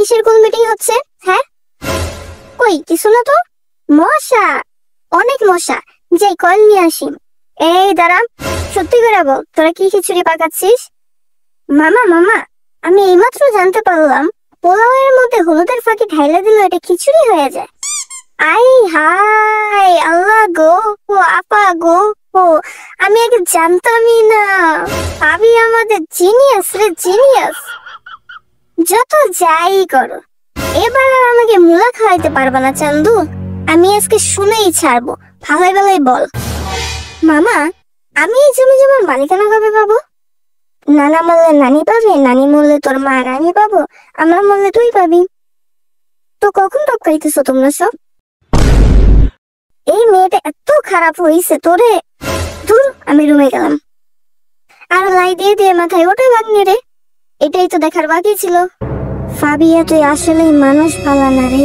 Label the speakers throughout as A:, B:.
A: কিসের কোন মিটিং হচ্ছে? হ্যাঁ, কই কিছু না তো। মশা, অনেক মশা, যাই কল নিয়ে আসি। এই দাঁড়া, সত্যি করে বল, তোরা কি খিচুড়ি পাকাচ্ছিস? মামা মামা, আমি এইমাত্র জানতে পারলাম পোলাওয়ের মধ্যে হলুদের ফাঁকি ঢাইলা দিলে এটা খিচুড়ি হয়ে যায়। আই হাই আল্লাহ গো, আপা গো, আমি আগে জানতামই না। ভাবি আমাদের জিনিয়াস রে, জিনিয়াস। যত যাই করো, এবার আর আমাকে মুলা খাওয়াইতে পারবা না চান্দু। আমি আজকে শুনেই ছাড়বো, ভালোই ভালোই বল। মামা, আমি এই জমি জমার মালিকানা কবে পাবো? নানা মরলে নানি পাবে, নানি মরলে তোর মা রানী পাবো, আমরা মরলে তুই পাবি। তো কখন টপকাইতেছো তোমরা সব? এই মেয়েটা এত খারাপ হয়েছে তোরে। ধুর, আমি রুমে গেলাম। আর লাই দিয়ে দিয়ে মাথায় ওটা ভাগ্নে রে, এটাই তো দেখার বাকি ছিল। ফাবিয়া তুই আসলেই মানুষ ভালো না রে।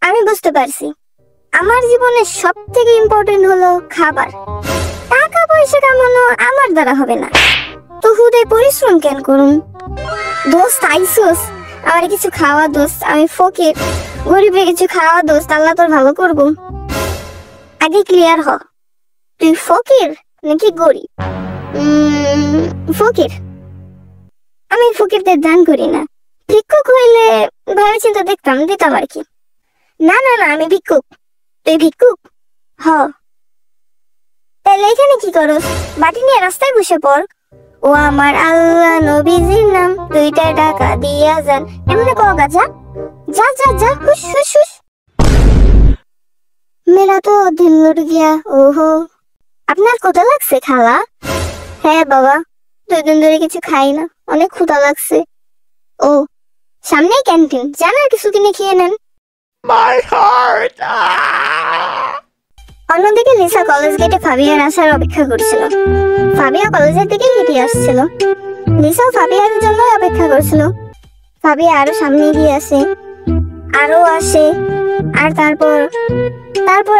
A: আমি বুঝতে পারছি আমার জীবনে সব থেকে ইম্পর্টেন্ট হলো খাবার। টাকা পয়সা কামানো আমার দ্বারা হবে না, তো হুদে পরিশ্রম কেন করুন? দোস্ত আইসোস, আমার কিছু খাওয়া দোস্ত, আমি ফকির, গরিবের কিছু খাওয়া দোস্ত, আল্লাহ তোর ভালো করবো। আগে ক্লিয়ার হ, তুই ফকির নাকি গরিব? ফকির। আমি ফকিরদের দান করি না, ভিক্ষুক হইলে ভেবে চিন্তা দেখতাম, দিতাম আর কি। না না না, আমি ভিক্ষুক। তুই ভিক্ষুক? হ। তাহলে এখানে কি করস? বাটি নিয়ে রাস্তায় বসে পড়। ও আমার আল্লাহ নবীজির নাম, 2টা টাকা দিয়া যান, এমনি কগা যা যা যা যা, হুস হুস হুস। মেরা তো দিল লুট গিয়া। ওহো, আপনার ক্ষুধা লাগছে খালা? হ্যাঁ বাবা, 2 দিন ধরে কিছু খাই না, অনেক ক্ষুধা লাগছে। ও, সামনেই ক্যান্টিন, যান আর কিছু কিনে খেয়ে নেন।
B: My heart.
A: অন্যদিকে লিসা কলেজ গেটে ফাবিয়ার আসার অপেক্ষা করছিল। ফাবিয়া কলেজের দিকে হেঁটে আসছিল, লিসাও ফাবিয়ার জন্য অপেক্ষা করছিল। ফাবিয়া আরো সামনে গিয়ে আসে, আরো আসে, আর তারপর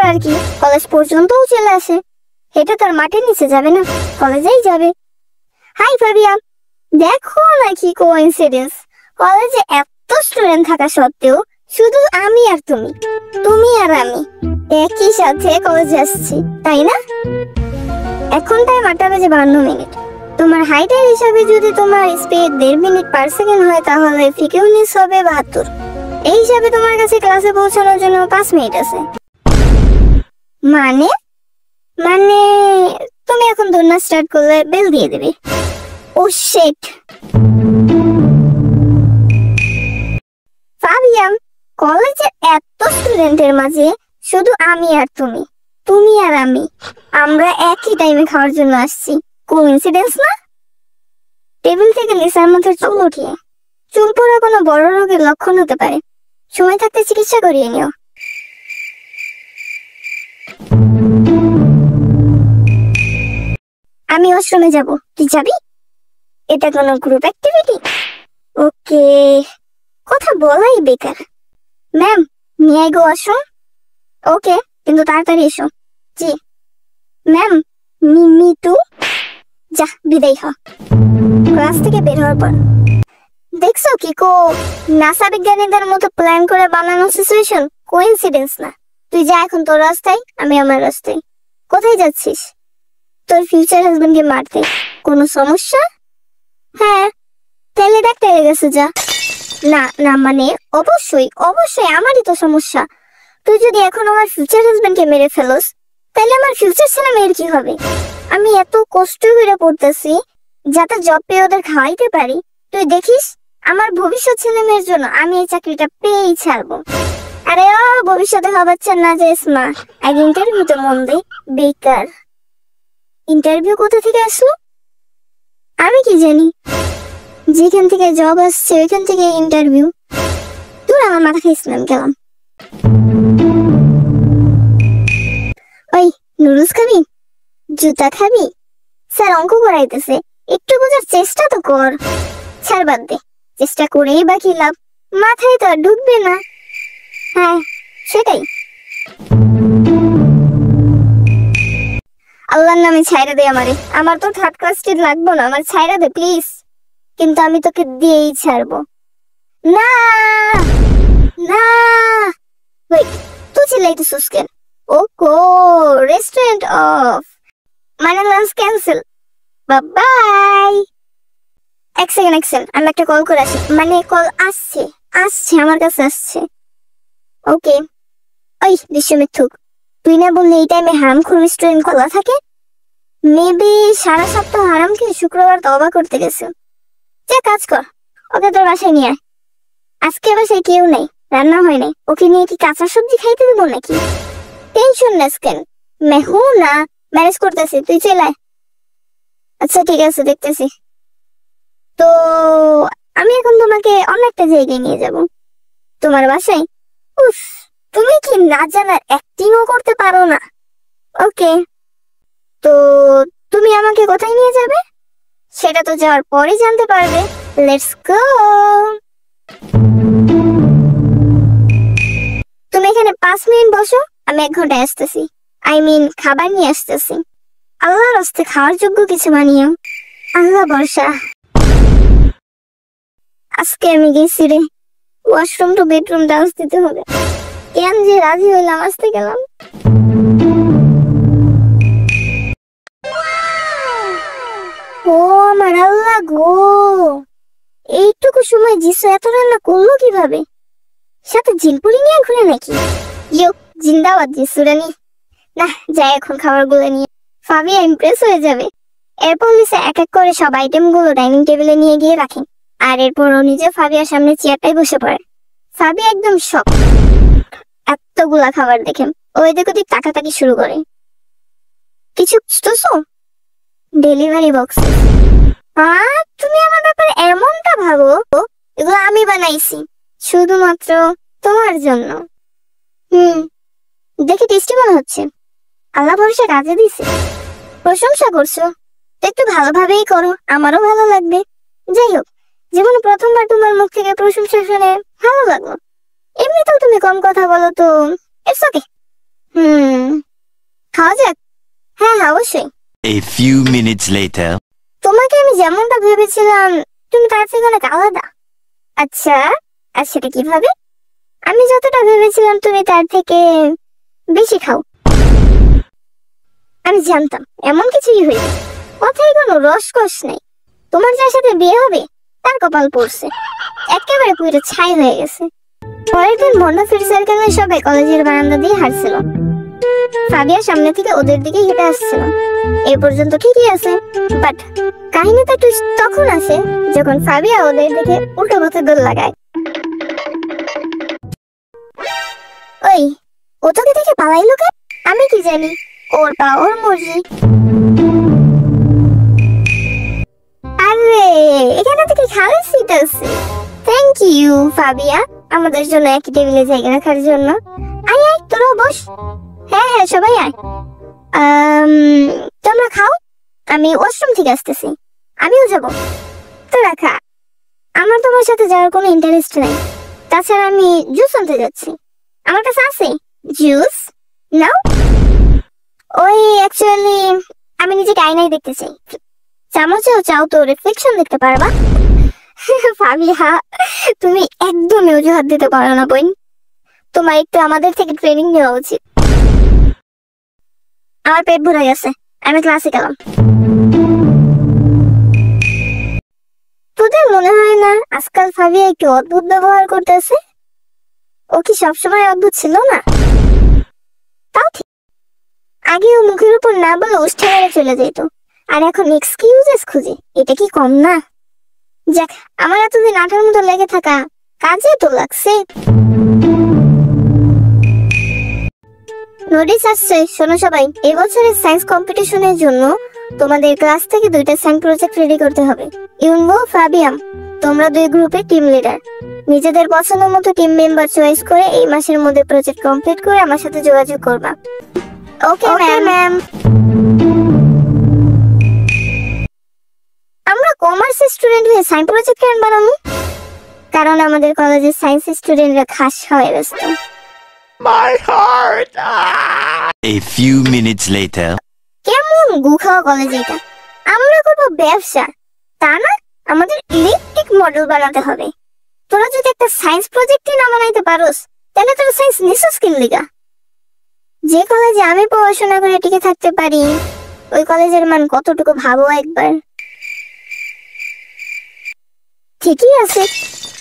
A: আর কি কলেজ পর্যন্তও চলে আসে। হেঁটে তার মাঠের নিচে যাবে না, কলেজেই যাবে। হাই ফাবিয়া, দেখো না কি কোইন্সিডেন্স, কলেজে এত স্টুডেন্ট থাকা সত্ত্বেও শুধু আমি আর তুমি আর আমি একই সাথে কলেজে আসছি, তাই না? এখন টাইম 8:52। তোমার হাইটের হিসাবে যদি তোমার স্পিড 1.5 মিনিট পার সেকেন্ড হয়, তাহলে ফ্রিকুয়েন্সি হবে 72। এই হিসাবে তোমার কাছে ক্লাসে পৌঁছানোর জন্য 5 মিনিট আছে। মানে মানে তুমি এখন দৌড়না স্টার্ট করলে বেল দিয়ে দেবে। ও শিট। ফাবিয়া, কলেজের এত স্টুডেন্টের মাঝে শুধু আমি আর তুমি আর আমি, আমরা একই টাইমে খাওয়ার জন্য আসছি। কোইন্সিডেন্স না? টেবিল থেকে লিসার মাথার চুল উঠিয়ে, চুল পড়া কোনো বড় রোগের লক্ষণ হতে পারে, সময় থাকতে চিকিৎসা করিয়ে নিও। আমি ওয়াশরুমে যাব, তুই যাবি? এটা কোনো গ্রুপ অ্যাক্টিভিটি? ওকে, কথা বলাই বেকার। Ma'am, may I go washroom? Okay, কিন্তু তাড়াতাড়ি এসো। জি ম্যাম। Me too. যা, বিদায় হ। ক্লাস থেকে বের হওয়ার পর দেখছো কি নাসা বিজ্ঞানীদের মতো প্ল্যান করে বানানো সিচুয়েশন, কোইন্সিডেন্স না। তুই যা এখন তোর রাস্তায়, আমি আমার রাস্তায়। কোথায় যাচ্ছিস? তোর ফিউচার হাজবেন্ডকে মারতে। কোনো সমস্যা? হ্যাঁ। তাহলে ডাক্তারের কাছে যা। না না, মানে অবশ্যই আমারই তো সমস্যা। তুই যদি এখন আমার ফিউচার হাজবেন্ডকে মেরে ফেলোস, তাহলে আমার ফিউচার ছেলে মেয়ের কি হবে? আমি এত কষ্ট করে পড়তেছি যাতে জব পেয়ে ওদের খাওয়াইতে পারি। তুই দেখিস আমার ভবিষ্যৎ ছেলে মেয়ের জন্য আমি এই চাকরিটা পেয়েই ছাড়বো। আরে ও ভবিষ্যতে হবাচ্ছেন না যে মা, আগে ইন্টারভিউতে মন দে। বেকার। ইন্টারভিউ কোথা থেকে আসলো? আমি কি জানি, যেখান থেকে জব আসছে ওইখান থেকে ইন্টারভিউ। তুই আমার মাথা খাইছিলাম, গেলাম। ওই নুডলস খাবি? জুতা খাবি? স্যার অঙ্ক করাইতেছে, একটু বোঝার চেষ্টা তো কর। ছাড়, বাদ দে, চেষ্টা করেই বাকি লাভ, মাথায় তো আর ঢুকবে না। হ্যাঁ সেটাই। আল্লাহর নামে ছাইরা দে আমারে, আমার তো থার্ড ক্লাস টিট লাগবো না, আমার ছাইরা দে প্লিজ। কিন্তু আমি তোকে দিয়েই ছাড়বো। না না, ওয়েট, তুই চিল্লাইতেছিস কেন? ওকো, রেস্টুরেন্ট অফ, মানে লাঞ্চ ক্যান্সেল, বাই। এক সেকেন্ড, আমি একটা কল করে আসি, মানে কল আসছে আমার কাছে আসছে। ওকে। ওই বিশ্বমিথুক, তুই না বললি এই টাইমে হারামখোর রেস্টুরেন্ট খোলা থাকে? মেবি সারা সপ্তাহ হারাম খেয়ে শুক্রবার তওবা করতে গেছে। যে কাজ কর, ওকে তোর বাসায় নিয়ে আয়। আজকে বাসায় কেউ নেই, রান্না হয় নাই, ওকে নিয়ে কি কাঁচা সবজি খাইতে দেবো নাকি? টেনশন না কেন, মেহু না ম্যানেজ করতেছি, তুই চলে আয়। আচ্ছা ঠিক আছে, দেখতেছি। তো আমি এখন তোমাকে অন্য একটা জায়গায় নিয়ে যাব, তোমার বাসায়। উফ, তুমি কি না জানার অ্যাক্টিংও করতে পারো না? ওকে, তো তুমি আমাকে কোথায় নিয়ে যাবে সেটা তো যাওয়ার পরে জানতে পারবে। Let's go. তুমি এখানে 5 মিনিট বসো, আমি 1 ঘন্টায় আসতেছি। আই মিন খাবার নিয়ে আসতেছি। আল্লাহর রাস্তে খাওয়ার যোগ্য কিছু বানিও, আল্লাহ ভরসা। আজকে আমি গেছি রে, ওয়াশরুম টু বেডরুম ডান্স দিতে হবে। কেন যে রাজি হইলাম, আসতে গেলাম। ও আমার আল্লাহ গো, এইটুকু সময় জিসু এত রান্না করলো কিভাবে? সাথে জিলপুরি নিয়ে ঘুরে নাকি? ইয়ো, জিন্দাবাদ জিসু রানী। না, যাই এখন খাবারগুলো নিয়ে। ফাবিয়া ইমপ্রেস হয়ে যাবে। এরপর লিসা এক এক করে সব আইটেমগুলো ডাইনিং টেবিলে নিয়ে গিয়ে রাখেন, আর এরপর ও নিজে ফাবিয়ার সামনে চেয়ারটায় বসে পড়ে। ফাবিয়া একদম শক, এতগুলা খাবার দেখে ও এদিক ওদিক তাকাতাকি শুরু করে। কিছু বুঝতেছো? Delivery box. তুমি আমার ব্যাপারে এমনটা ভাবো? এগুলো আমি বানাইছি শুধুমাত্র তোমার জন্য। দেখে টেস্টি মনে হচ্ছে, আল্লাহ ভরসা কাজে দিছে। প্রশংসা করছো তো একটু ভালোভাবেই করো, আমারও ভালো লাগবে। যাই হোক, জীবনে প্রথমবার তোমার মুখ থেকে প্রশংসা শুনে ভালো লাগলো। এমনিতেও তুমি কম কথা বলো, তো ইটস ওকে। খাওয়া যাক। হ্যাঁ অবশ্যই।
C: A few minutes later.
A: তোমাকে আমি যেমনটা ভেবেছিলাম তুমি তার থেকে অনেক আলাদা। আচ্ছা, আর সেটা কিভাবে? আমি যতটা ভেবেছিলাম তুমি তার থেকে বেশি খাও। আমি জানতাম এমন কিছুই হইবে, কথায় কোনো রসকস নেই। তোমার যার সাথে বিয়ে হবে তার কপাল পড়ছে, একেবারে পুরো ছাই হয়ে গেছে। পরের দিন বন্ধুফির সার্কেলের সবাই কলেজের বারান্দা দিয়ে হাঁটছিল। ফাবিয়া সামনে থেকে ওদের দিকে হেঁটে আসছিল। এই পর্যন্ত ঠিকই আছে, বাট কাহিনীতে টুইস্ট তখন আসে যখন ফাবিয়া ওদের দিকে উল্টো পথে দৌড় লাগায়। ওই, ও তোকে দেখে পালাইলো কেন? আমি কি জানি, ওর পা ওর মর্জি। আরে এখানে থেকে খারাপ সিট আছে। থ্যাংক ইউ ফাবিয়া, আমাদের জন্য একই টেবিলে জায়গা রাখার জন্য। আয় আয়, তোরাও বস। হ্যাঁ সবাই আয়। তোমরা খাও, আমি ওয়াশরুম থেকে আসতেছি। আমিও যাব। তোরা খা, আমার তোমার সাথে যাওয়ার কোনো ইন্টারেস্ট নাই। তাছাড়া আমি জুস আনতে যাচ্ছি, আমার কাছে আছে জুস। নাও। ওই অ্যাকচুয়ালি আমি নিজেকে আয়নায় দেখতে চাই। চামচেও চাও তো রিফ্লেকশন দেখতে পারবা। ফাবিয়া, তুমি একদমই অজুহাত দিতে পারো না বোন, তোমার একটু আমাদের থেকে ট্রেনিং নেওয়া উচিত। আমার পেট ভরে গেছে, আমি ক্লাসে গেলাম। তোদের মনে হয় না আজকাল ফাবিয়া একটু অদ্ভুত ব্যবহার করতেছে? ও কি সবসময় অদ্ভুত ছিল না? তাও ঠিক, আগে ও মুখের উপর না বলে উষ্ঠে মেরে চলে যেত, আর এখন এক্সকিউজেস খুঁজে। এটা কি কম না? যাক, আমার এতদিন আঠার মতো লেগে থাকা কাজে তো লাগছে। নোটিস আসছে, শোনো সবাই, এই বছরের সায়েন্স কম্পিটিশনের জন্য তোমাদের ক্লাস থেকে 2টা সায়েন্স প্রজেক্ট রেডি করতে হবে। ইউনবো, ফাবিয়াম, তোমরা 2 গ্রুপের টিম লিডার। নিজেদের পছন্দ মতো টিম মেম্বার চয়েস করে এই মাসের মধ্যে প্রজেক্ট কমপ্লিট করে আমার সাথে যোগাযোগ করবা। Okay ma'am. আমরা কমার্স স্টুডেন্ট হয়ে সায়েন্স প্রজেক্ট কেন বানাবো? কারণ আমাদের কলেজের সায়েন্স স্টুডেন্টরা খাস হয় ব্যস্ত।
B: My heart!
C: A few minutes later.
A: কেমন গুখাওয়া কলেজ এটা? আমরা করবো ব্যবসা, তা না আমাদের ইলেকট্রিক মডেল বানাতে হবে। তোরা যদি একটা সায়েন্স প্রজেক্টই না বানাইতে পারোস তাহলে তোরা সায়েন্স নিছস কি লিগা? যে কলেজে আমি পড়াশোনা করে টিকে থাকতে পারি ওই কলেজের মান কতটুকু ভাবো একবার। ঠিকই আছে,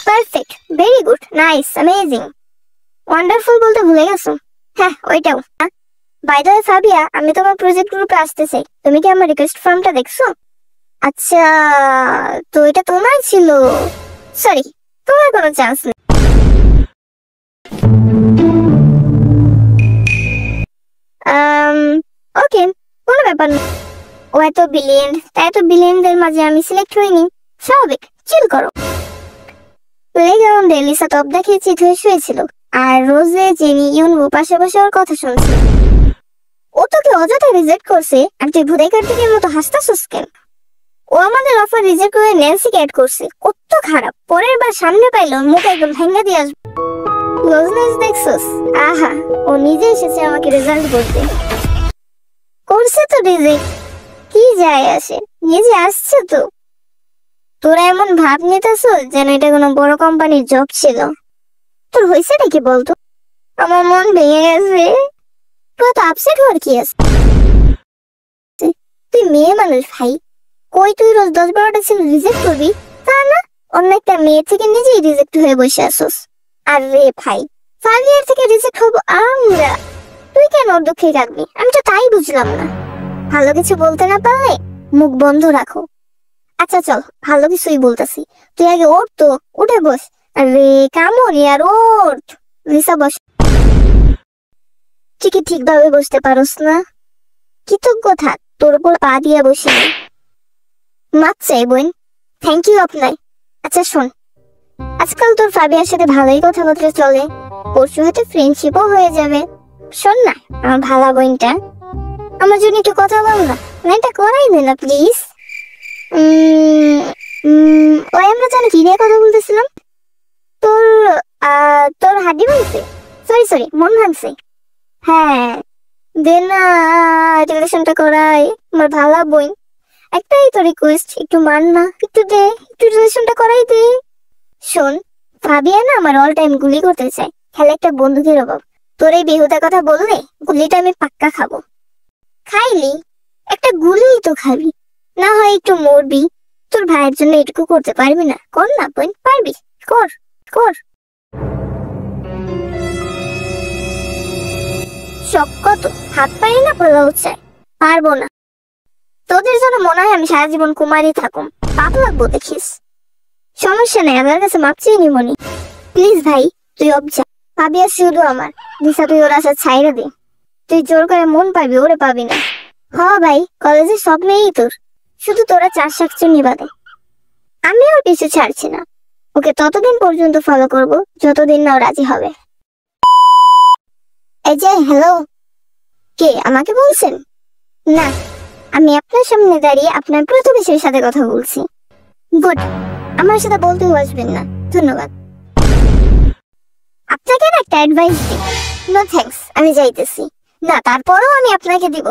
A: perfect, very good, nice, amazing, wonderful বলতে ভুলে গেছো। হ্যাঁ ওইটাও। বাই দ্য ওয়ে ফাবিয়া, আমি তোমার প্রজেক্ট গ্রুপে আসতে চাই, তুমি কি আমার রিকোয়েস্ট ফর্মটা দেখছো? আচ্ছা, তো এটা তোমার ছিল, সরি, তোমার কোনো চান্স নেই। ওকে, কোনো ব্যাপার না। ও এত বিলিয়ন, তাই এত বিলিয়নদের মাঝে আমি সিলেক্ট হইনি, স্বাভাবিক, চিল করো। প্লেগ্রাউন্ডে লিসা টপ দেখিয়ে চিত হয়ে শুয়েছিল, আর রোজে, জেনি, ইউনবু পাশে বসে ওর কথা শুনছিল। ও তোকে অযথা রিজেক্ট করছে, আর তুই ভুদাই কার্তিকের মতো হাসতাছিস কেন? ও আমাদের অফার রিজেক্ট করে ন্যান্সিকে অ্যাড করছে, কত খারাপ। পরের বার সামনে পাইলো মুখ একদম ভেঙে দিয়ে আসবে। ক্লোজনেস দেখছস? আহা, ও নিজে এসেছে আমাকে রেজাল্ট করতে। করছে তো রিজেক্ট, কি যায় আসে, নিজে আসছে তো। তোরা এমন ভাব নিতেছ যেন এটা কোনো বড় কোম্পানির জব ছিল। তোর হয়েছেটা কি বলতো? আমার মন ভেঙে গেছে। তোর তো আপসেট হওয়ার কি আছে? তুই মেয়ে মানুষ ভাই, কই তুই রোজ 10-12টা ছিল রিজেক্ট করবি তা না, অন্য একটা মেয়ে থেকে নিজেই রিজেক্ট হয়ে বসে আসোস। আর রে ভাই, 5 ইয়ার থেকে রিজেক্ট হবো আমরা, তুই কেন ওর দুঃখে রাখবি? আমি তো তাই বুঝলাম না। ভালো কিছু বলতে না পারলে মুখ বন্ধ রাখো। আচ্ছা চল, ভালো কিছুই বলতেছি, তুই আগে ওঠ তো, উঠে বস। আরে কামন ইয়ার, ওঠ। লিসা বস। ঠিকই ঠিকভাবে বসতে পারোস না, কৃতজ্ঞ থাক, তোর উপর পা দিয়ে বসি। মাপ চাই বোন, থ্যাংক ইউ আপনার। আচ্ছা শোন, আজকাল তোর ফাবিয়ার সাথে ভালোই কথাবার্তা চলে, পরশু হয়তো ফ্রেন্ডশিপও হয়ে যাবে। শোন না আমার ভালো বোনটা, আমার জন্য একটু কথা বল না, লাইনটা করাই দে না প্লিজ। ওই আমরা যেন কি নিয়ে কথা বলতেছিলাম? তোর তোর হাড্ডি ভাঙছে, সরি সরি, মন ভাঙছে। হ্যাঁ দে না, রিলেশনটা করাই, আমার ভালো বোন। একটাই তো রিকোয়েস্ট, একটু মান না, একটু দে, একটু রিলেশনটা করাই দে। শোন, ফাবিয়া না আমার অল টাইম গুলি করতে চায়, খেলে একটা বন্দুকের অভাব। তোর এই বেহুদার কথা বললে গুলিটা আমি পাক্কা খাবো। খাইলি একটা গুলিই তো খাবি, না হয় একটু মরবি। তোর ভাইয়ের জন্য এটুকু করতে পারবি না? কর না বোন, পারবি, কর কর। শখ কত, হাত পারি না পোলাও চাই, পারবো না। তোদের জন্য মনে হয় আমি সারা জীবন কুমারী থাকুম, পাপ লাগবো দেখিস। সমস্যা নেই, আমার কাছে মাপ চেয়ে নিবনি। প্লিজ ভাই তুই অবজা, পাবি আর শুধু আমার। দিশা তুই ওর আশা ছাইড়া দে, তুই জোর করে মন পাবি, ওরে পাবি না। হ ভাই, কলেজে সব মেয়েই তোর, শুধু তোরা 4 শাকচুন্নি বাদে। আমি ওর পিছু ছাড়ছি না, ওকে ততদিন পর্যন্ত ফলো করব যতদিন না ও রাজি হবে। এই যে হ্যালো, কে আমাকে বলছেন? না, আমি আপনার সামনে দাঁড়িয়ে আপনার প্রতিবেশীর সাথে কথা বলছি। গুড, আমার সাথে বলতেও আসবেন না, ধন্যবাদ। আপনাকে না একটা অ্যাডভাইস দিই। নো থ্যাঙ্কস, আমি যাইতেছি। না তারপরেও আমি আপনাকে দিব।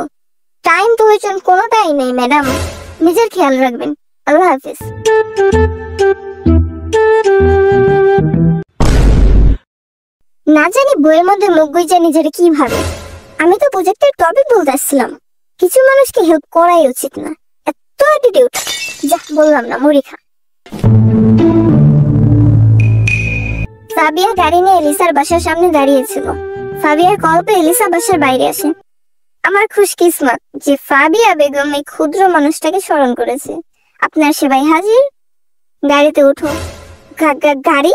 A: টাইম তো হয়েছেন কোনোটাই নেই ম্যাডাম, নিজের খেয়াল রাখবেন। আল্লাহ হাফিজ। না জানি বইয়ের মধ্যে মুখ গুইজা নিজের কি ভাবে। আমি তো প্রজেক্টের টপিক বলতে আসছিলাম, কিছু মানুষকে হেল্প করাই উচিত না, এত অ্যাটিটিউড। যা বললাম না, মুড়ি খা। ফাবিয়া গাড়ি নিয়ে এলিসার বাসার সামনে দাঁড়িয়েছিল। ফাবিয়ার কল পেয়ে এলিসা বাসার বাইরে আসে। আমার খুশকিসমত যে ফাবিয়া বেগম এই ক্ষুদ্র মানুষটাকে স্মরণ করেছে। আপনার সেবায় হাজির। গাড়িতে উঠো। গাড়ি?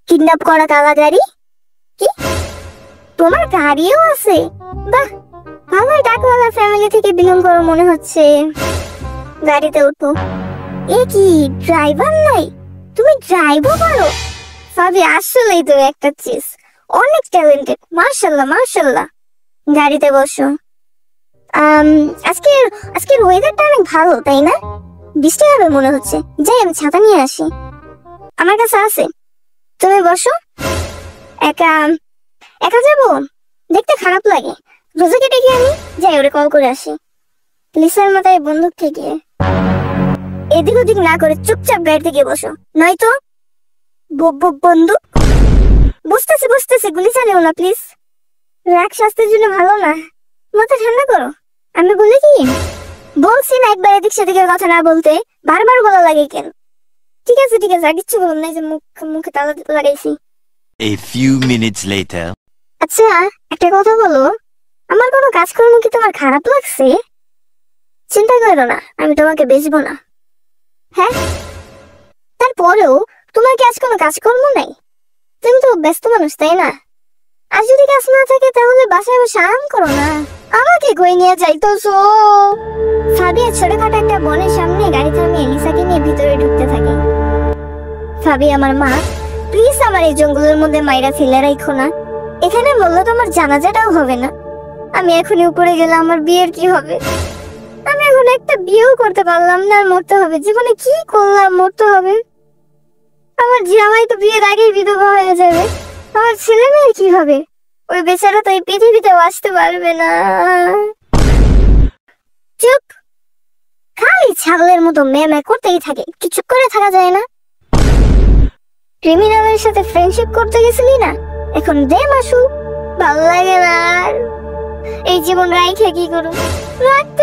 A: কিডন্যাপ করা কালা গাড়ি? কি তোমার গাড়িও আছে? বাহ, ভালোই টাকাওয়ালা ফ্যামিলি থেকে বিলং করো মনে হচ্ছে। গাড়িতে উঠো। এ কি ড্রাইভার নাই? তুমি ড্রাইভও পারো? ফাবি আসলেই তুমি একটা চিজ, অনেক ট্যালেন্টেড, মাশাআল্লাহ মাশাআল্লাহ। গাড়িতে বসো। আজকের ওয়েদারটা অনেক ভালো তাই না? বৃষ্টি হবে মনে হচ্ছে, যাই আমি ছাতা নিয়ে আসি। আমার কাছে আছে, তুমি বসো। একা একা যাবো? দেখতে খারাপ লাগে। রোজাকে ডেকে আনি, যাই ওরে কল করে আসি। লিসার মাথায় বন্দুক থেকে এদিক ওদিক না করে চুপচাপ গাড়িতে গিয়ে বসো, নয়তো বন্ধু। বুঝতেছি গুলি চালিও না প্লিজ, রাগ স্বাস্থ্যের জন্য ভালো না। মাথা ঠান্ডা করো। আমি বলি কি, বলছি না একবার এদিক সেদিকের কথা না বলতে, বারবার বলা লাগে কেন? ঠিক আছে আর কিচ্ছু বলুন না, যে মুখে তালা লাগাইছি।
C: A few minutes later.
A: আচ্ছা একটা কথা বলো, আমার কোনো কাজকর্ম কি তোমার খারাপ লাগছে? চিন্তা করো না, আমি তোমাকে বেচবো না। হ্যাঁ, তারপরেও তোমার কি আজ কোনো কাজকর্ম নাই? তুমি তো ব্যস্ত মানুষ, তাই না? আর যদি কাজ না থাকে তাহলে বাসায় বসে আরাম করো না। আমাকে কই নিয়ে যাইতেছো? ফাবিয়া ছোটখাটো একটা বনের সামনে গাড়ি থামিয়ে লিসাকে নিয়ে ভিতরে ঢুকতে থাকে। ফাবি, আমার মা, প্লিজ আমার এই জঙ্গলের মধ্যে মাইরা ফেলে রাখো না। এখানে বললো তোমার জানাজাটাও হবে না। আমি এখনই উপরে গেলে আমার বিয়ের কি হবে? আমি এখন একটা বিয়েও করতে পারলাম না, মরতে হবে। জীবনে কি করলাম, মরতে হবে। আমার জামাই তো বিয়ের আগেই বিধবা হয়ে যাবে। আমার ছেলে মেয়ের কি হবে? ওই বেচারা তো এই পৃথিবীতেও আসতে পারবে না। চুপ, খালি ছাগলের মতো মেয়ে করতেই থাকে, কিছু করে থাকা যায় না। ক্রিমিনালের সাথে ফ্রেন্ডশিপ করতে গেছিলি না, এখন দে মাসু। ভালো লাগে না আর এই জীবন রাইখে কি করুন, রাখতে